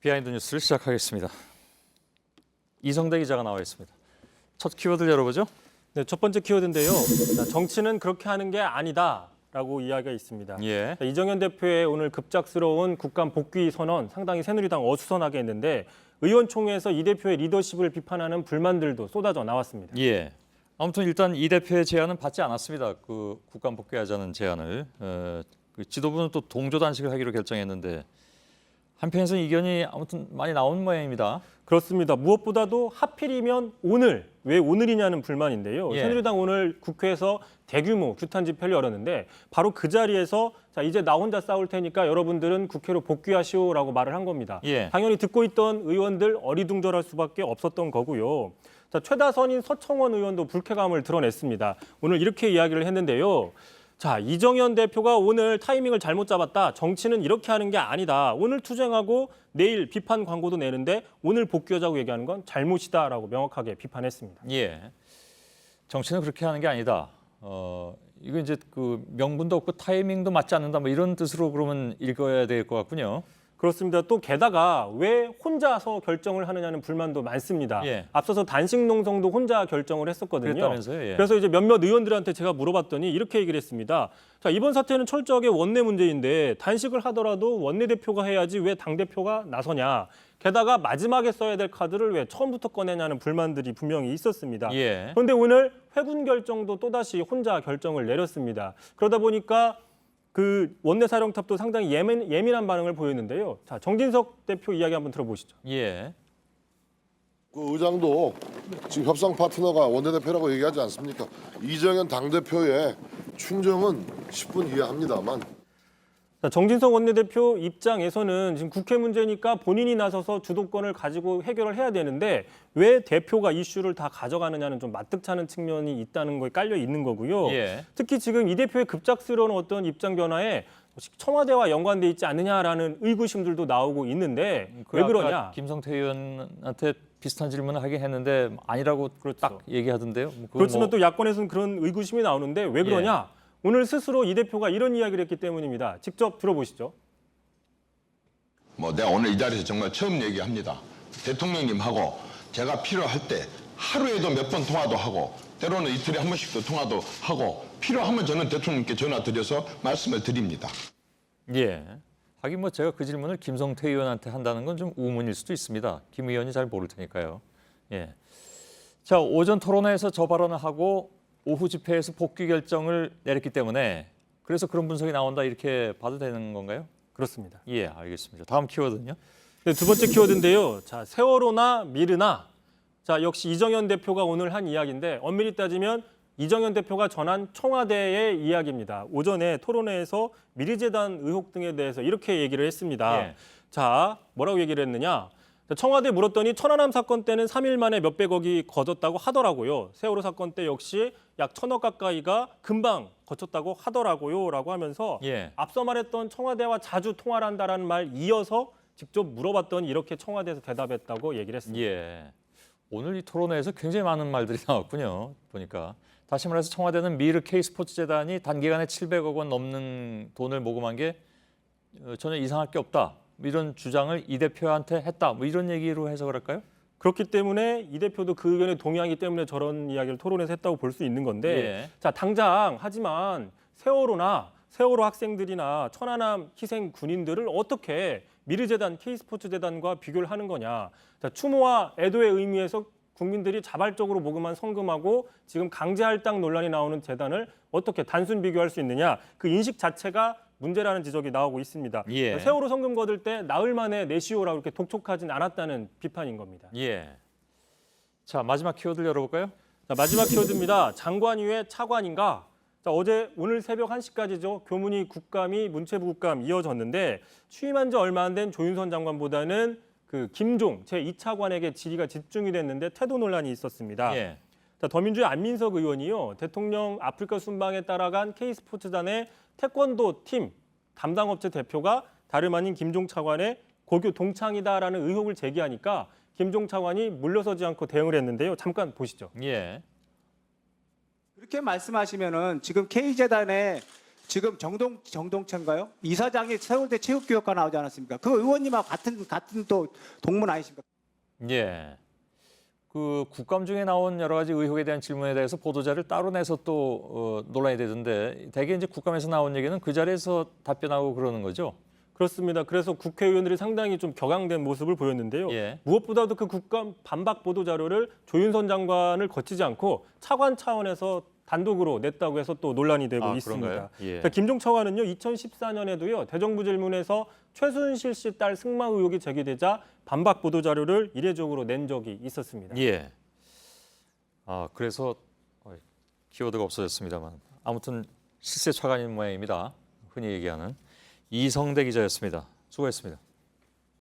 비하인드 뉴스를 시작하겠습니다. 이성대 기자가 나와 있습니다. 첫 키워드를 열어보죠. 네, 첫 번째 키워드인데요. 자, 정치는 그렇게 하는 게 아니다라고 이야기가 있습니다. 예. 자, 이정현 대표의 오늘 급작스러운 국감 복귀 선언 상당히 새누리당 어수선하게 했는데 의원총회에서 이 대표의 리더십을 비판하는 불만들도 쏟아져 나왔습니다. 예. 아무튼 일단 이 대표의 제안은 받지 않았습니다. 그 국감 복귀하자는 제안을. 그 지도부는 또 동조 단식을 하기로 결정했는데 한편에서는 이견이 아무튼 많이 나온 모양입니다. 그렇습니다. 무엇보다도 하필이면 오늘, 왜 오늘이냐는 불만인데요. 예. 새누리당 오늘 국회에서 대규모 규탄 집회를 열었는데 바로 그 자리에서 자, 이제 나 혼자 싸울 테니까 여러분들은 국회로 복귀하시오라고 말을 한 겁니다. 예. 당연히 듣고 있던 의원들 어리둥절할 수밖에 없었던 거고요. 자, 최다선인 서청원 의원도 불쾌감을 드러냈습니다. 오늘 이렇게 이야기를 했는데요. 자, 이정현 대표가 오늘 타이밍을 잘못 잡았다. 정치는 이렇게 하는 게 아니다. 오늘 투쟁하고 내일 비판 광고도 내는데 오늘 복귀하자고 얘기하는 건 잘못이다라고 명확하게 비판했습니다. 예. 정치는 그렇게 하는 게 아니다. 이거 이제 그 명분도 없고 타이밍도 맞지 않는다. 뭐 이런 뜻으로 그러면 읽어야 될 것 같군요. 그렇습니다. 또 게다가 왜 혼자서 결정을 하느냐는 불만도 많습니다. 예. 앞서서 단식 농성도 혼자 결정을 했었거든요. 그랬다면서요? 예. 그래서 이제 몇몇 의원들한테 제가 물어봤더니 이렇게 얘기를 했습니다. 자, 이번 사태는 철저하게 원내 문제인데 단식을 하더라도 원내대표가 해야지 왜 당대표가 나서냐. 게다가 마지막에 써야 될 카드를 왜 처음부터 꺼내냐는 불만들이 분명히 있었습니다. 예. 그런데 오늘 회군 결정도 또다시 혼자 결정을 내렸습니다. 그러다 보니까 그 원내 사령탑도 상당히 예민한 반응을 보였는데요. 자, 정진석 대표 이야기 한번 들어보시죠. 예. 그 의장도 지금 협상 파트너가 원내대표라고 얘기하지 않습니까? 이정현 당대표의 충정은 10분 이해합니다만 자, 정진석 원내대표 입장에서는 지금 국회 문제니까 본인이 나서서 주도권을 가지고 해결을 해야 되는데 왜 대표가 이슈를 다 가져가느냐는 좀 마뜩찮은 측면이 있다는 거에 깔려 있는 거고요. 예. 특히 지금 이 대표의 급작스러운 어떤 입장 변화에 청와대와 연관돼 있지 않느냐라는 의구심들도 나오고 있는데 왜 그러냐? 아까 김성태 의원한테 비슷한 질문을 하긴 했는데 아니라고 그렇죠. 딱 얘기하던데요. 뭐 그거 그렇지만 또 야권에서는 그런 의구심이 나오는데 왜 그러냐? 오늘 스스로 이 대표가 이런 이야기를 했기 때문입니다. 직접 들어보시죠. 내가 오늘 이 자리에서 정말 처음 얘기합니다. 대통령님하고 제가 필요할 때 하루에도 몇 번 통화도 하고 때로는 이틀에 한 번씩도 통화도 하고 필요하면 저는 대통령님께 전화 드려서 말씀을 드립니다. 예. 하긴 뭐 제가 그 질문을 김성태 의원한테 한다는 건 좀 우문일 수도 있습니다. 김 의원이 잘 모를 테니까요. 예. 자, 오전 토론회에서 저 발언을 하고 오후 집회에서 복귀 결정을 내렸기 때문에 그래서 그런 분석이 나온다 이렇게 봐도 되는 건가요? 그렇습니다. 예, 알겠습니다. 다음 키워드는요? 네, 두 번째 키워드인데요. 자, 세월호나 미르나. 자, 역시 이정현 대표가 오늘 한 이야기인데 엄밀히 따지면 이정현 대표가 전한 청와대의 이야기입니다. 오전에 토론회에서 미르재단 의혹 등에 대해서 이렇게 얘기를 했습니다. 예. 자, 뭐라고 얘기를 했느냐? 청와대에 물었더니 천안함 사건 때는 3일 만에 몇백억이 거졌다고 하더라고요. 세월호 사건 때 역시 약 1,000억 가까이가 금방 거쳤다고 하더라고요. 라고 하면서 예. 앞서 말했던 청와대와 자주 통화를 한다라는 말 이어서 직접 물어봤더니 이렇게 청와대에서 대답했다고 얘기를 했습니다. 예. 오늘 이 토론회에서 굉장히 많은 말들이 나왔군요. 보니까. 다시 말해서 청와대는 미르 K스포츠재단이 단기간에 700억 원 넘는 돈을 모금한 게 전혀 이상할 게 없다. 이런 주장을 이 대표한테 했다. 뭐 이런 얘기로 해석을 할까요? 그렇기 때문에 이 대표도 그 의견에 동의하기 때문에 저런 이야기를 토론에서 했다고 볼 수 있는 건데 예. 자, 당장 하지만 세월호 학생들이나 천안함 희생 군인들을 어떻게 미르재단, K스포츠재단과 비교를 하는 거냐. 자, 추모와 애도의 의미에서 국민들이 자발적으로 모금한 성금하고 지금 강제할당 논란이 나오는 재단을 어떻게 단순 비교할 수 있느냐. 그 인식 자체가 문제라는 지적이 나오고 있습니다. 예. 세월호 성금 거둘 때 나흘 만에 내시오라고 이렇게 독촉하진 않았다는 비판인 겁니다. 예. 자, 마지막 키워드를 열어볼까요? 자, 마지막 키워드입니다. 장관 위에 차관인가? 자, 오늘 새벽 1시까지죠. 교문위 국감이 문체부 국감 이어졌는데 취임한 지 얼마 안 된 조윤선 장관보다는 그 김종 제2차관에게 질의가 집중이 됐는데 태도 논란이 있었습니다. 예. 자, 더민주의 안민석 의원이요. 대통령 아프리카 순방에 따라간 K스포츠단의 태권도 팀 담당업체 대표가 다름 아닌 김종 차관의 고교 동창이다라는 의혹을 제기하니까 김종 차관이 물러서지 않고 대응을 했는데요. 잠깐 보시죠. 예. 그렇게 말씀하시면은 지금 K재단의 지금 정동찬가요? 이사장이 서울대 체육교육과 나오지 않았습니까? 그 의원님하고 같은 또 동문 아니십니까? 예. 그 국감 중에 나온 여러 가지 의혹에 대한 질문에 대해서 보도자를 따로 내서 또 논란이 되던데 대개 이제 국감에서 나온 얘기는 그 자리에서 답변하고 그러는 거죠. 그렇습니다. 그래서 국회의원들이 상당히 좀 격앙된 모습을 보였는데요. 예. 무엇보다도 그 국감 반박 보도 자료를 조윤선 장관을 거치지 않고 차관 차원에서 단독으로 냈다고 해서 또 논란이 되고 있습니다. 그런가요? 예. 자, 김종 차관은요, 2014년에도요 대정부 질문에서 최순실 씨 딸 승마 의혹이 제기되자 반박 보도 자료를 이례적으로 낸 적이 있었습니다. 예. 그래서 키워드가 없어졌습니다만 아무튼 실세 차관인 모양입니다. 흔히 얘기하는 이성대 기자였습니다. 수고했습니다.